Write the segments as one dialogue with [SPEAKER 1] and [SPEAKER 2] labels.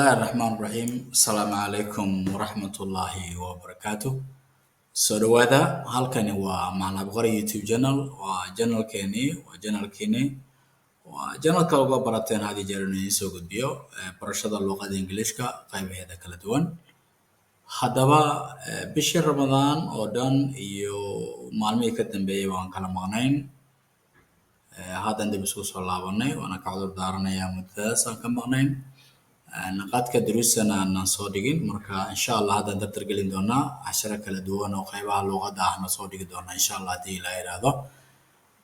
[SPEAKER 1] الله الرحمن الرحيم السلام عليكم ورحمة الله وبركاته سودوادا halkani waa macna Abqari YouTube channel waa channelkeeni waa channelka uga barateen hadii jeer inuu soo gudbiyo barashada luuqada Englishka kheybaheeda kala duwan haddaba bishii Ramadaan oo dhan iyo maalmihii ka dambeeyay waan kala maqnayn haddana dib isku soo laabanay waana ka cudur daaranayaa muddadaas aan ka maqnayn naqadka duruusana aan soo dhigin marka insha Allah haddaan dartar gelin doonaa casharo kala duwan oo qaybaha luuqada ahna soo dhigi doonaa insha Allah hadii la yiraahdo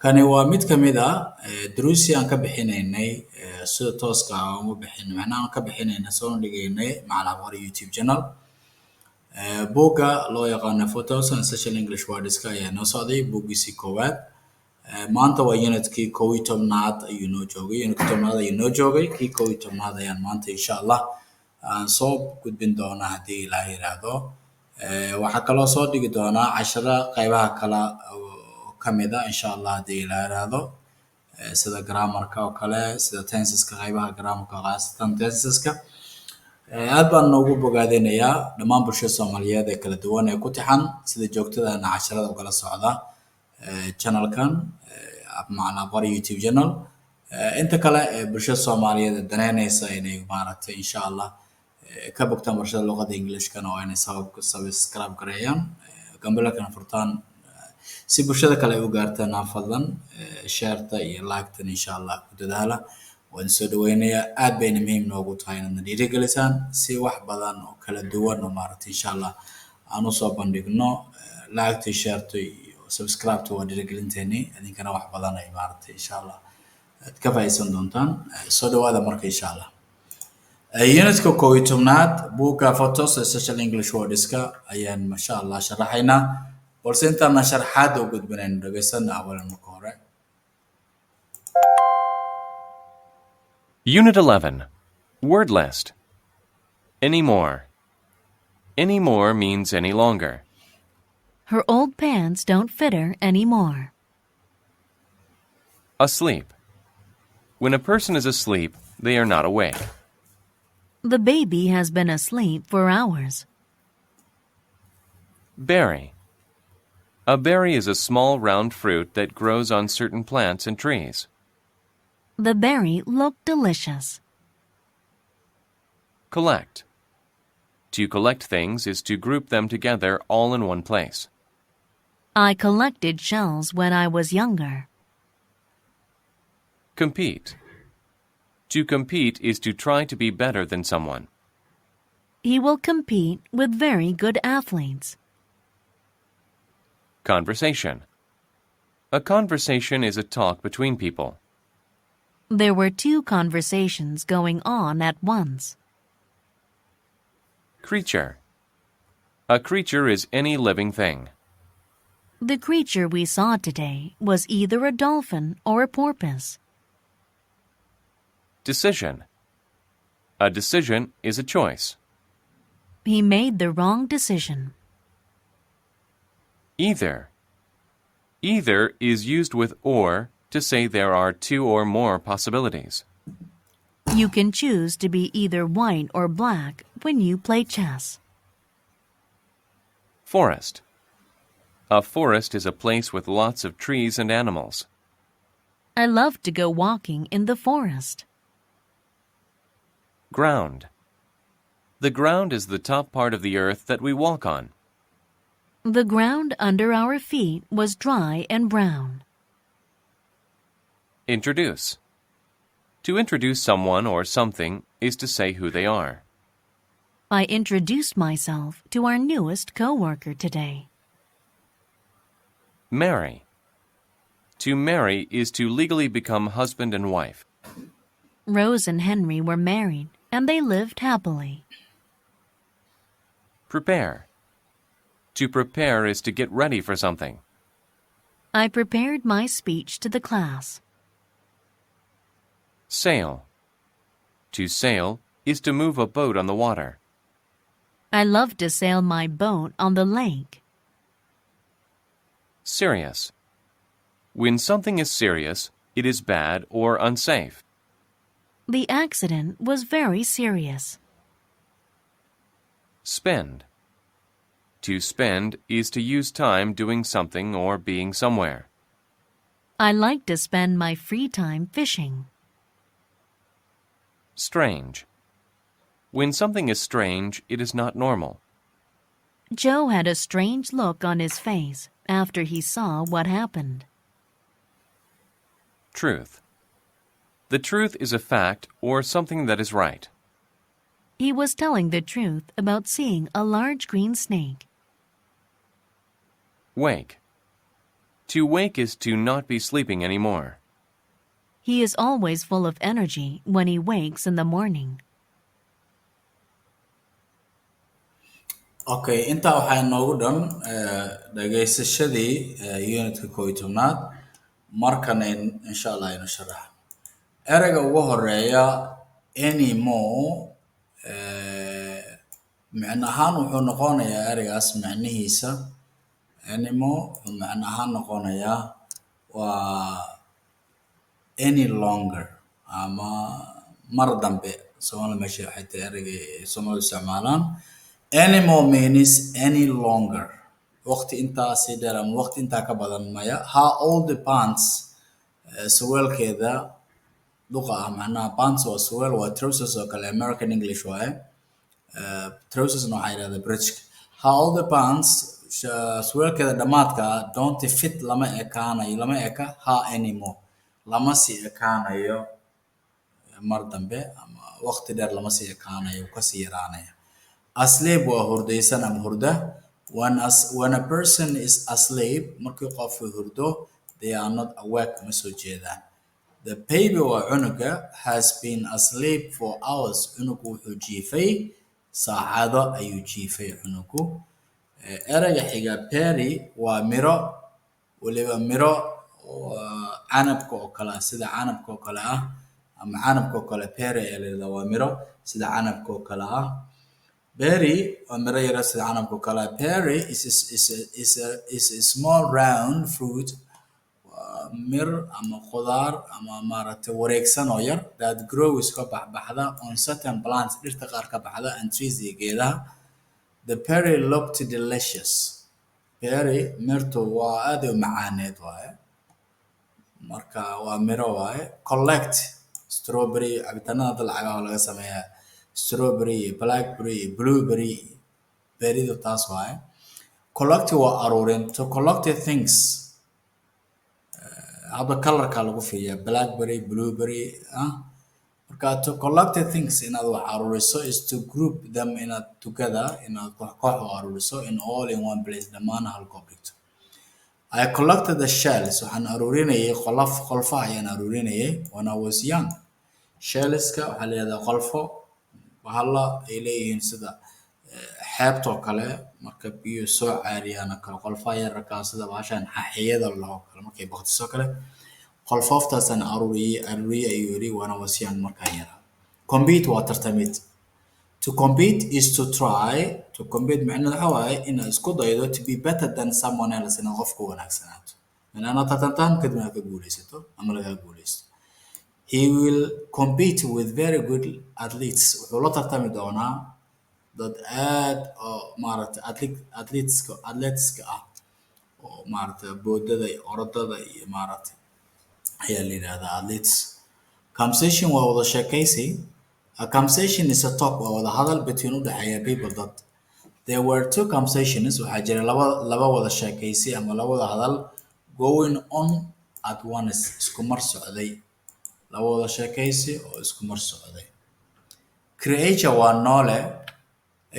[SPEAKER 1] kani waa mid ka mid ah duruusi aan ka bixinaynay sida tooska ah oo bixin macnaha aan ka bixinaynay soo dhigaynay macna Abqari YouTube channel buugga loo yaqaan photos and social English words ka ayaa noo socday buuggiisi koowaad maanta waa unit-kii 11aad ayuu noo joogay kii 11aad ayaan maanta insha Allah aan soo gudbin doonaa hadii la yiraahdo waxa kale soo dhigi doonaa cashara qaybaha kala kamid ah insha Allah hadii la yiraahdo sida grammar-ka oo kale sida tenses-ka qaybaha grammar-ka qaasatan tenses-ka aad baan noogu bogaadinayaa dhammaan bulshada Soomaaliyeed ee kala duwan ee ku taxan sida joogtada ah casharada u kala socda channel-kan macna Abqari YouTube channel inta kale bulshada Soomaaliyeed daneynaysa inay maaragtay insha Allah ka bogtaan barashada luuqada Englishka oo inay subscribe gareeyaan gambalkan furtaan si bulshada kale u gaartaan fadlan share-ta iyo like-ta insha Allah ku dadaala waan soo dhaweynayaa aad bay muhiim noogu tahay inaad dhiirigelisaan si wax badan oo kala duwan oo maaragtay insha Allah aan u soo bandhigno like-ta share-ta subscribe to our dhiirigelinteeni idinkana wax badan ay maaragtay insha Allah aad ka faa'iideysan doontaan soo dhawaada marka insha Allah unit-ka 11aad buugga photos and social English words-ka ayaan masha Allah sharaxaynaa balse intaan sharaxaad u gudbinayno dhageysan awalan marka hore
[SPEAKER 2] Unit 11 Word list Anymore Anymore means any longer.
[SPEAKER 3] Her old pants don't fit her anymore.
[SPEAKER 2] Asleep. When a person is asleep, they are not awake.
[SPEAKER 3] The baby has been asleep for hours.
[SPEAKER 2] Berry. A berry is a small round fruit that grows on certain plants and trees.
[SPEAKER 3] The berry looked delicious.
[SPEAKER 2] Collect. To collect things is to group them together all in one place.
[SPEAKER 3] I collected shells when I was younger.
[SPEAKER 2] Compete. To compete is to try to be better than someone.
[SPEAKER 3] He will compete with very good athletes.
[SPEAKER 2] Conversation. A conversation is a talk between people.
[SPEAKER 3] There were two conversations going on at once.
[SPEAKER 2] Creature. A creature is any living thing.
[SPEAKER 3] The creature we saw today was either a dolphin or a porpoise.
[SPEAKER 2] Decision. A decision is a choice.
[SPEAKER 3] He made the wrong decision.
[SPEAKER 2] Either. Either is used with or to say there are two or more possibilities.
[SPEAKER 3] You can choose to be either white or black when you play chess.
[SPEAKER 2] Forest. A forest is a place with lots of trees and animals.
[SPEAKER 3] I love to go walking in the forest.
[SPEAKER 2] Ground. The ground is the top part of the earth that we walk on.
[SPEAKER 3] The ground under our feet was dry and brown.
[SPEAKER 2] Introduce. To introduce someone or something is to say who they are.
[SPEAKER 3] I introduced myself to our newest coworker today.
[SPEAKER 2] Marry. To marry is to legally become husband and wife.
[SPEAKER 3] Rose and Henry were married, and they lived happily.
[SPEAKER 2] Prepare. To prepare is to get ready for something.
[SPEAKER 3] I prepared my speech to the class.
[SPEAKER 2] Sail. To sail is to move a boat on the water.
[SPEAKER 3] I love to sail my boat on the lake.
[SPEAKER 2] Serious. When something is serious, it is bad or unsafe.
[SPEAKER 3] The accident was very serious.
[SPEAKER 2] Spend. To spend is to use time doing something or being somewhere.
[SPEAKER 3] I like to spend my free time fishing.
[SPEAKER 2] Strange. When something is strange, it is not normal.
[SPEAKER 3] Joe had a strange look on his face after he saw what happened.
[SPEAKER 2] Truth. The truth is a fact or something that is right.
[SPEAKER 3] He was telling the truth about seeing a large green snake.
[SPEAKER 2] Wake. To wake is to not be sleeping anymore.
[SPEAKER 3] He is always full of energy when he wakes in the morning.
[SPEAKER 1] Okay, intaa waxaa inoogu dhan dhageysashadii unitka 11aad markana insha Allah aynu sharaxa. Ereyga ugu horeeya anymore macno ahaan wuxuu noqonayaa ereygaas macnihiisa anymore wuxuu macno ahaan noqonayaa waa any longer ama mar dambe Soomaali meesha waxay tahay ereyga Soomaali isticmaalaan. Anymore means any longer. Waqti intaa si dheer ama waqti intaa ka badan maya. How old the pants surwaalkeeda duqa ah macnaha pants waa surwaal waa trousers oo kale American English waaye. Trousers waxaa yidhahdaa British. How old the pants surwaalkeeda dhamaadka don't fit lama eka ha anymore. Lama sii ekaanayo mar dambe ama waqti dheer lama sii ekaanayo kasii yaraanaya. Asleep waa hurdaysan ama hurda. When a person is asleep, markii qofku hurdo, they are not awake ma soo jeedaan. The baby waa cunuga has been asleep for hours. Cunugu wuxuu jiifay saacado ayuu jiifay cunugu. Ereyga xiga berry waa miro waliba miro canabka oo kale sida canabka oo kale ah ama canabka oo kale berry ee leedahay waa miro sida canabka oo kale ah. Berry waa miro yar sida canabka oo kale. Berry is a small round fruit. Mir ama khudaar ama maaragtay wareegsan oo yar that grows ka baxda on certain plants dhirta qaar ka baxda and trees iyo geedaha. The berry looked delicious. Berry mirtu waa aad u macaaneed waaye. Marka waa miro waaye. Collect strawberry cabitaanada lacagaha laga sameeyaa strawberry, blackberry, blueberry. Berrydu taas waaye. Collect waa aruurin. To collect things. Hadda colorka lagu fiiriyaa blackberry, blueberry. Marka to collect things inaad wax aruuriso is to group them together inaad koox u aruuriso in all in one place dhammaan hal goob dhigto. I collected the shells. Waxaan aruurinayay qolfaha ayaan aruurinayay when I was young. Shellska waxaa la yidhahdaa qolfo bahalla ay leeyihiin sida xeebtoo kale marka biyo soo caariyaan kale qolfaha yararkaa sida bahashan xaxiyada loo kale markay baqtiso kale qolfooftaasaan aruuriyay ayuu yidhi when I was young markaan yaraa. Compete waa tartamid. To compete is to try. To compete macnaheedu waxa waaye inaad isku daydo to be better than someone else inaad qofka wanaagsanaato. Inaad tartantaan kadib aad ka guulaysato ama laga guulaysto. He will compete with very good athletes. Wuxuu la tartami doonaa dad aad oo maaragtay athleteska ah oo maaragtay boodada iyo orodada iyo maaragtay ayaa la yidhahdaa athletes. Conversation waa wada sheekaysi. A conversation is a talk waa wada hadal between u dhexeeya people dad. There were two conversations. Waxaa jira laba wada sheekaysi ama laba wada hadal going on at once isku mar socday. Laba wada sheekaysi oo isku mar socday. Creature waa noole.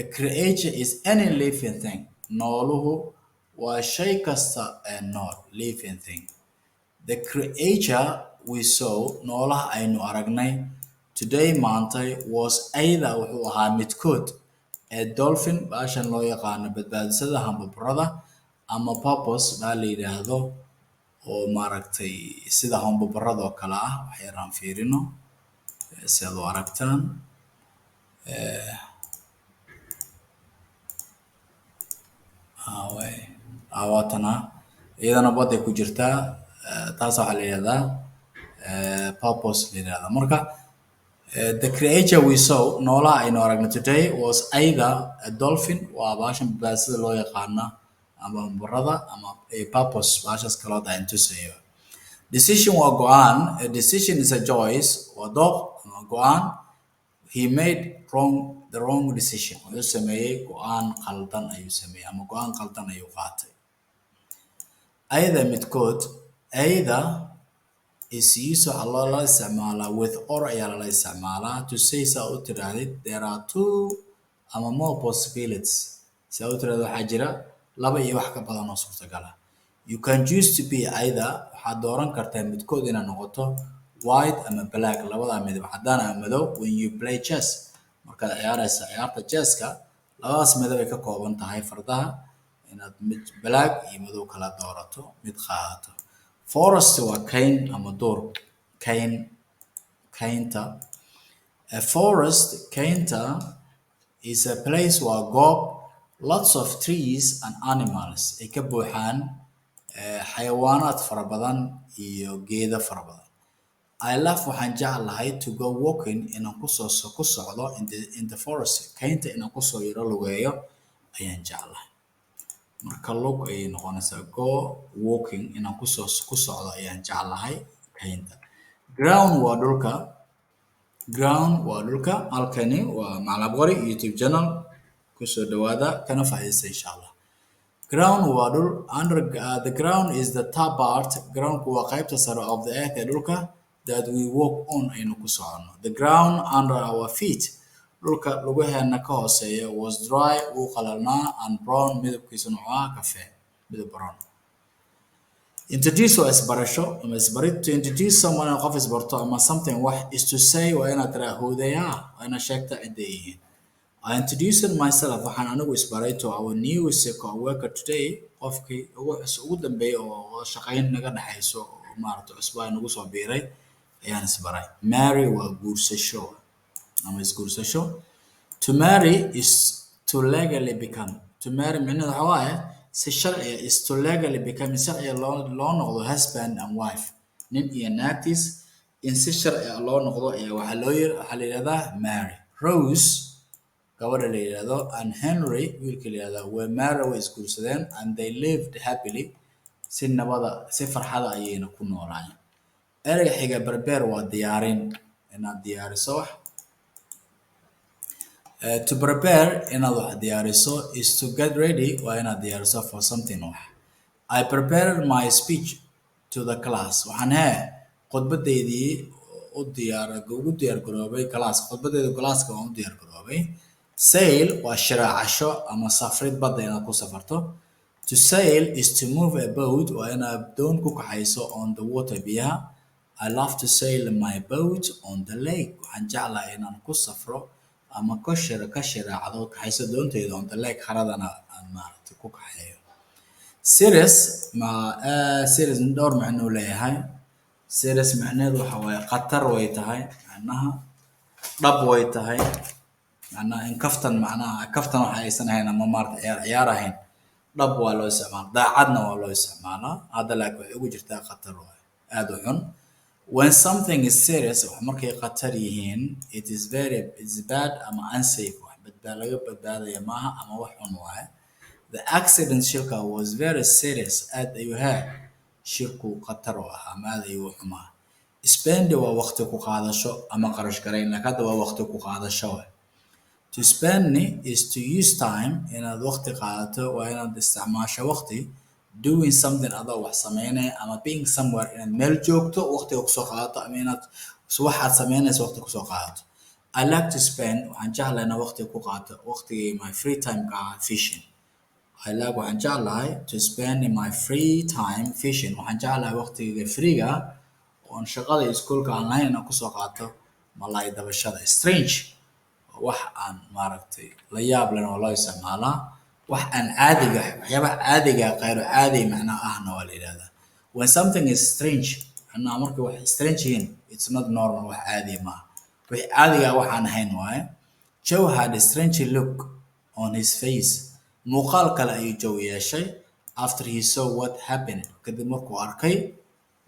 [SPEAKER 1] A creature is any living thing. Nooluhu waa shay kasta ee nool living thing. The creature we saw noolaha aynu aragnay today maantay was either wuxuu ahaa midkood a dolphin baashan loo yaqaano badbaadisada hambabarada ama porpoise baa la yidhaahdo oo maaragtay sida hambabarada oo kale ah waxyaraan fiirino si aad u aragtaan. Aawatana iyadana baday ku jirtaa taas waxaa la yidhahdaa porpoise la yidhahdaa. Marka The creature we saw noolaha aynu aragno today was either a dolphin waa baashan badbaasada loo yaqaana ama barada ama a purpose baashas kaloo dayn tusayo. Decision waa go'aan. A decision is a choice waa dooq ama go'aan. He made the wrong decision. Wuxuu sameeyey go'aan qaldan ayuu sameeyey ama go'aan qaldan ayuu qaatay. Either midkood either is used waxaa loola isticmaalaa with or ayaa lala isticmaalaa to say saa u tirahdid there are two ama more possibilities. Saa u tirahdid waxaa jira laba iyo wax ka badan oo suurtagal ah. You can choose to be either waxaad dooran kartaa midkood inaad noqoto white ama black labada midab cadaan ama madow when you play chess markaad ciyaaraysa ciyaarta chesska labadaas midab ay ka kooban tahay fardaha inaad mid black iyo madow kala doorato mid qaadato. Forest waa kayn ama duur kaynta. A forest kaynta is a place waa goob lots of trees and animals ay ka buuxaan xayawaanaad fara badan iyo geedo fara badan. I love waxaan jeclahay to go walking inaan ku socdo in the forest kaynta inaan kusoo yaro lugeeyo ayaan jeclahay. Marka lug ayay noqonaysaa go walking inaan ku socdo ayaan jeclahay kaynta. Ground waa dhulka halkani waa Macallin Abqari YouTube channel kusoo dhawaada kana faa'iidaysta insha Allah. Ground waa dhul the ground is the top part groundku waa qaybta sare of the earth ee dhulka that we walk on aynu ku socono. The ground under our feet dhulka lugaheena ka hooseeya was dry wuu qalalnaa and brown midabkiisuna waa kafee midab brown. Introduce waa isbarasho ama isbarid. To introduce someone qof isbarto ama something wax is to say waa inaad tiraa who they are waa inaad sheegta cidda ay yihiin. I introduced myself waxaan anigu isbaray to our new co-worker today qofkii ugu dambeeyay oo shaqayn naga dhaxayso maaragtay cusub ay nagu soo biiray ayaan isbaray. Marry waa guursasho ama isguursasho. To marry is to legally become. To marry macnaheedu waxa waaye si sharci is to legally become sharci loo noqdo husband and wife nin iyo naagtiis in si sharci loo noqdo ayaa waxaa la yiraahdaa marry. Rose gabadha la yiraahdo and Henry wiilka la yiraahdo were married way isguursadeen and they lived happily si nabada si farxada ayayna ku noolaayeen. Ereyga xiga prepare waa diyaarin inaad diyaariso wax. To prepare inaad wax diyaariso is to get ready waa inaad diyaariso for something wax. I prepared my speech to the class waxaan khudbadeydii ugu diyaar garoobay class khudbadeeda classka waan u diyaar garoobay. Sail waa shiraacasho ama safrid badda inaad ku safarto. To sail is to move a boat waa inaad doon ku kaxayso on the water biyaha. I love to sail my boat on the lake waxaan jeclahay inaan ku safro ama ka shiraacdo kaxayso doontayda on the lake haradana aan maaragtay ku kaxeeyo. Serious serious dhowr macno leeyahay. Serious macnaheedu waxa waaye khatar way tahay macnaha dhab way tahay macnaha in kaftan waxa aysan ahayn ama maaragtay ciyaar ahayn dhab waa loo isticmaalaa daacadna waa loo isticmaalaa hadda laakiin waxay ugu jirtaa khatar waaye aad u xun. When something is serious wax markay khatar yihiin it is bad ama unsafe wax laga badbaadaya maaha ama wax xun waaye. The accident shilka was very serious aad ayuu shirku khatar u ahaa ama aad ayuu xumaa. Spend waa waqti ku qaadasho ama qarash gareyn laakiin waa waqti ku qaadasho. To spend is to use time inaad waqti qaadato waa inaad isticmaasho waqti doing something adoo wax sameynaya ama being somewhere inaad meel joogto waqtiga ku soo qaadato ama inaad waxaad sameynayso waqti ku soo qaadato. I like to spend waxaan jeclahay inaan waqti ku qaato waqtigii my free time ka fishing. waxaan jeclahay to spend my free time fishing waxaan jeclahay waqtiga freega oon shaqada iskuulka aan lahayn inaan kusoo qaato malay dabashada. Strange wax aan maaragtay la yaab leh oo loo isticmaalaa wax aan caadiga waxyaabaha caadiga qayr caadi macna ahna waa la yiraahdaa. When something is strange anaa markii wax strange yihiin it's not normal wax caadi ma wax caadiga waxaan ahayn waaye. Joe had a strange look on his face muuqaal kale ayuu Joe yeeshay after he saw what happened kadib markuu arkay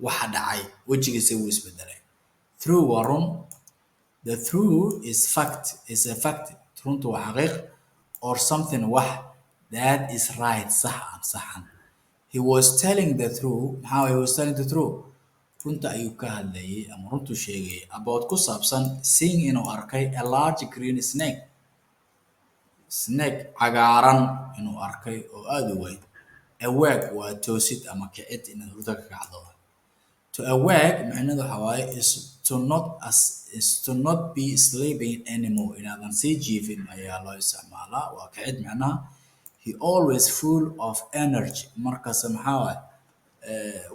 [SPEAKER 1] waxa dhacay wejigiisa wuu isbedelay. Through warun The true is fact, is a fact. Runtu waa xaqiiq, or something wax that is right, saxan. He was telling the truth. How he was telling the truth? Runta ayuu ka hadlayay ama runtu sheegay about ku saabsan seeing inuu arkay a large green snake. Snake cagaaran inuu arkay oo aad u weyn. Awake waa toosid ama kicid inaad hurdo ka kacdo. To awake macnaheedu waxa waaye is to not be sleeping anymore. Inaadan sii jiifin ayaa loo isticmaalaa. Waa kicid macnaha. He always full of energy. Markaas maxaa waaye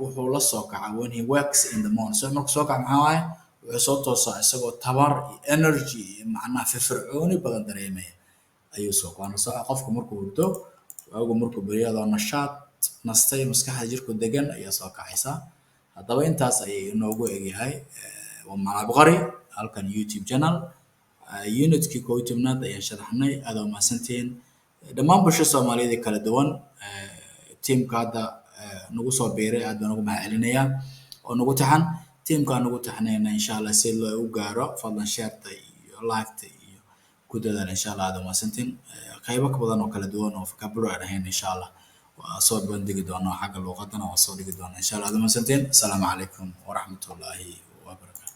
[SPEAKER 1] wuxuu la soo kaca when he wakes in the morning. So markuu soo kaca maxaa waaye wuxuu soo toosaa isagoo tabar iyo energy iyo macnaha firfircooni badan dareemaya ayuu soo kaca. Soo qofku markuu hurdo waagu markuu beriyado nashaad nastay maskaxda jirku degan ayaa soo kacaysa. haddaba intaas ayay inoogu egyahay waa Ustad Abqari halkan YouTube channel unitkii 11aad ayaan sharaxnay aad u mahadsantiin dhammaan bulshada Soomaaliyeed kala duwan teamka hadda nagu soo biiray aad baan ugu mahadcelinayaa oo nagu taxan teamka nagu taxnayna insha Allah si loo gaaro fadlan share-ta iyo like-ta iyo ku dadaal insha Allah aad u mahadsantiin qaybo badan oo kala duwan oo vocabulary ahayn insha Allah soo bandhigi doona xagga luuqadana oo soo dhigi doona insha Allah aad u mahadsantiin. Assalaamu calaykum wa rahmatullaahi wa barakaatuh.